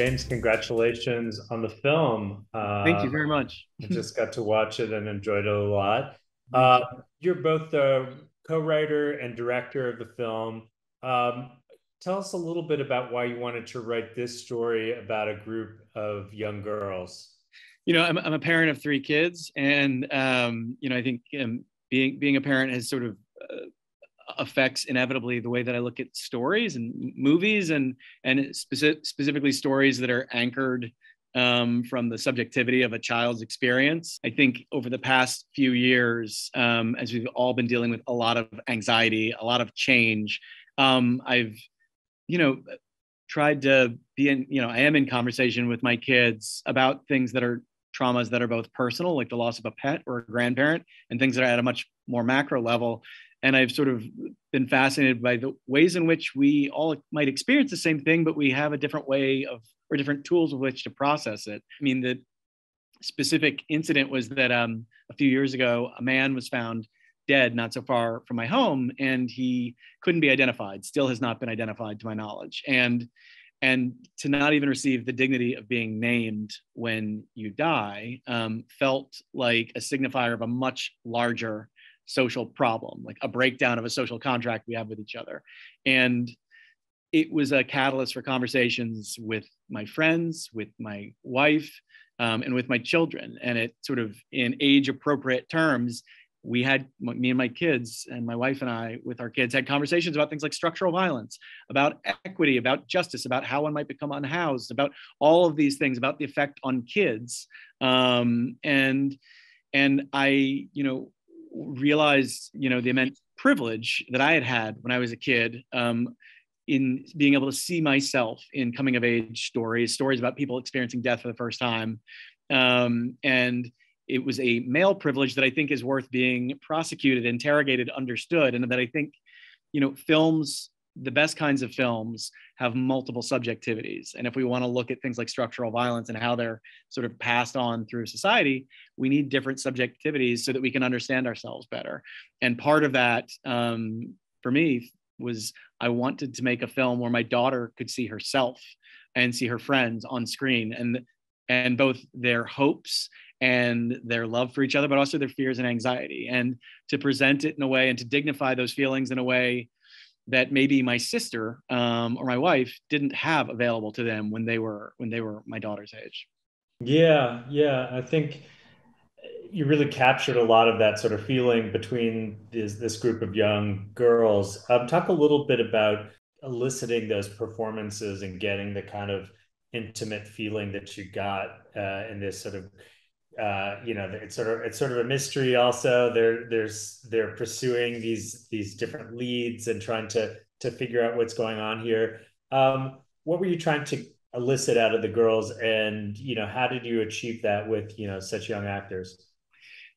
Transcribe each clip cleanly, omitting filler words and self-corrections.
James, congratulations on the film. Thank you very much. I just got to watch it and enjoyed it a lot. Thank Uh, you. you're both the co-writer and director of the film. Um, Tell us a little bit about why you wanted to write this story about a group of young girls. I'm a parent of three kids, and I think being a parent has sort of affects inevitably the way that I look at stories and movies, and specifically stories that are anchored from the subjectivity of a child's experience. I think over the past few years, as we've all been dealing with a lot of anxiety, a lot of change, I've you know tried to be in, I am in conversation with my kids about things that are traumas that are both personal, like the loss of a pet or a grandparent, and things that are at a much more macro level. And I've sort of been fascinated by the ways in which we all might experience the same thing, but we have a different way of, or different tools with which to process it. I mean, the specific incident was that a few years ago, a man was found dead not so far from my home, and he couldn't be identified, still has not been identified to my knowledge. And to not even receive the dignity of being named when you die felt like a signifier of a much larger social problem, like a breakdown of a social contract we have with each other. And it was a catalyst for conversations with my friends, with my wife, and with my children. And it sort of, in age appropriate terms, we had, me and my kids and my wife and I with our kids had conversations about things like structural violence, about equity, about justice, about how one might become unhoused, about all of these things, about the effect on kids. And I, realized, the immense privilege that I had when I was a kid, in being able to see myself in coming of age stories about people experiencing death for the first time. And it was a male privilege that I think is worth being prosecuted, interrogated, understood. And that I think, films, the best kinds of films, have multiple subjectivities. And if we want to look at things like structural violence and how they're sort of passed on through society, we need different subjectivities so that we can understand ourselves better. And part of that, for me, was I wanted to make a film where my daughter could see herself and see her friends on screen, and both their hopes and their love for each other, but also their fears and anxiety, and to present it in a way and to dignify those feelings in a way that maybe my sister or my wife didn't have available to them when they were my daughter's age. Yeah, yeah. I think you really captured a lot of that sort of feeling between this group of young girls. Talk a little bit about eliciting those performances and getting the kind of intimate feeling that you got in this sort of it's sort of a mystery. Also, they're pursuing these different leads and trying to figure out what's going on here. What were you trying to elicit out of the girls, and how did you achieve that with such young actors?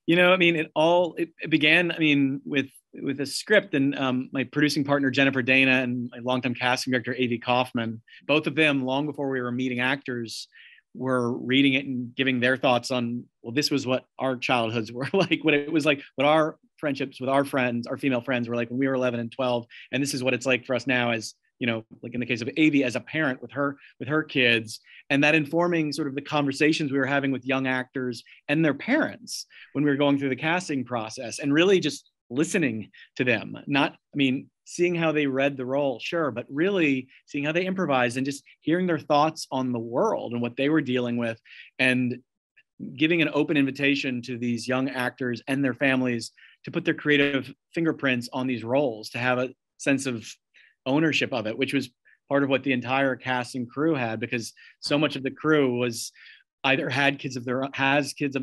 I mean, it began, I mean, with a script, and my producing partner Jennifer Dana and my longtime casting director Avi Kaufman, both of them, long before we were meeting actors, were reading it and giving their thoughts on, well, this was what our childhoods were like, what it was like, what our friendships with our friends, our female friends, were like when we were 11 and 12, and this is what it's like for us now as, like in the case of Avi, as a parent with her kids. And that informing sort of the conversations we were having with young actors and their parents when we were going through the casting process, and really just listening to them. Not, I mean, seeing how they read the role, sure, but really seeing how they improvised and just hearing their thoughts on the world and what they were dealing with, and giving an open invitation to these young actors and their families to put their creative fingerprints on these roles, to have a sense of ownership of it, which was part of what the entire cast and crew had, because so much of the crew was either has kids of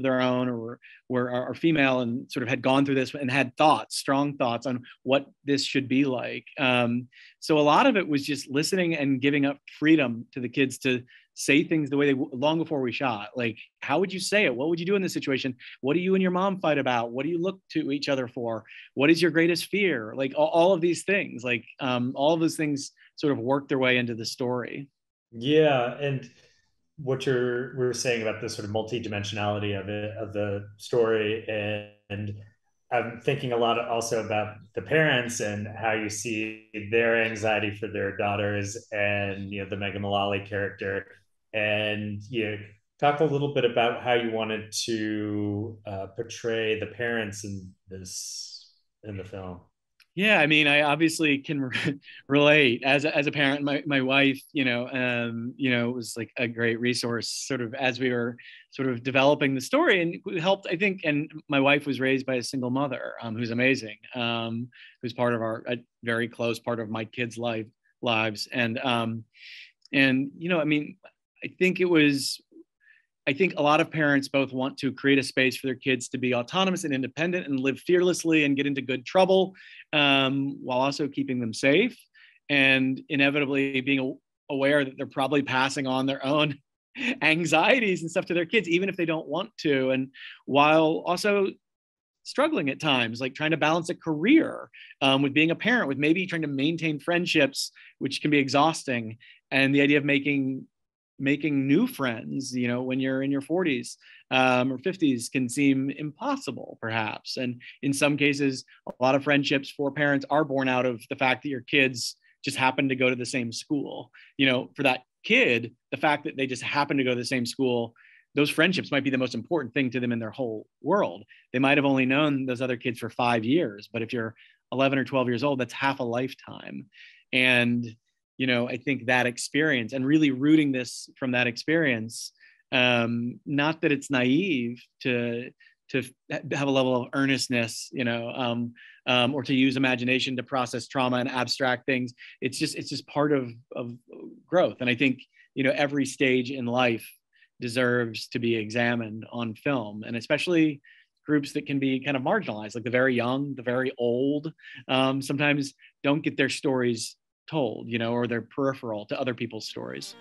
their own, or are female and sort of had gone through this and had strong thoughts on what this should be like. So a lot of it was just listening and giving up freedom to the kids to say things the way they, long before we shot. Like, how would you say it? What would you do in this situation? What do you and your mom fight about? What do you look to each other for? What is your greatest fear? Like all of these things, like all of those things sort of work their way into the story. Yeah, and what we're saying about the sort of multidimensionality of it, of the story, and I'm thinking a lot also about the parents and how you see their anxiety for their daughters, and the Megan Mullally character And talk a little bit about how you wanted to portray the parents in the film. Yeah, I mean, I obviously can relate as a parent. My wife, was like a great resource, sort of as we were sort of developing the story, and it helped, I think. And my wife was raised by a single mother, who's amazing, who's part of a very close part of my kids' lives, and I mean, I think it was I think a lot of parents both want to create a space for their kids to be autonomous and independent and live fearlessly and get into good trouble, while also keeping them safe and inevitably being aware that they're probably passing on their own anxieties and stuff to their kids, even if they don't want to. And while also struggling at times, like trying to balance a career, with being a parent, with maybe trying to maintain friendships, which can be exhausting, and the idea of making new friends, when you're in your 40s, or 50s, can seem impossible, perhaps. And in some cases, a lot of friendships for parents are born out of the fact that your kids just happen to go to the same school. For that kid, the fact that they just happen to go to the same school, those friendships might be the most important thing to them in their whole world. They might have only known those other kids for 5 years, but if you're 11 or 12 years old, that's half a lifetime. And I think that experience, and really rooting this from that experience, not that it's naive to have a level of earnestness, or to use imagination to process trauma and abstract things. It's just part of growth. And I think every stage in life deserves to be examined on film, and especially groups that can be kind of marginalized, like the very young, the very old, sometimes don't get their stories told, or they're peripheral to other people's stories.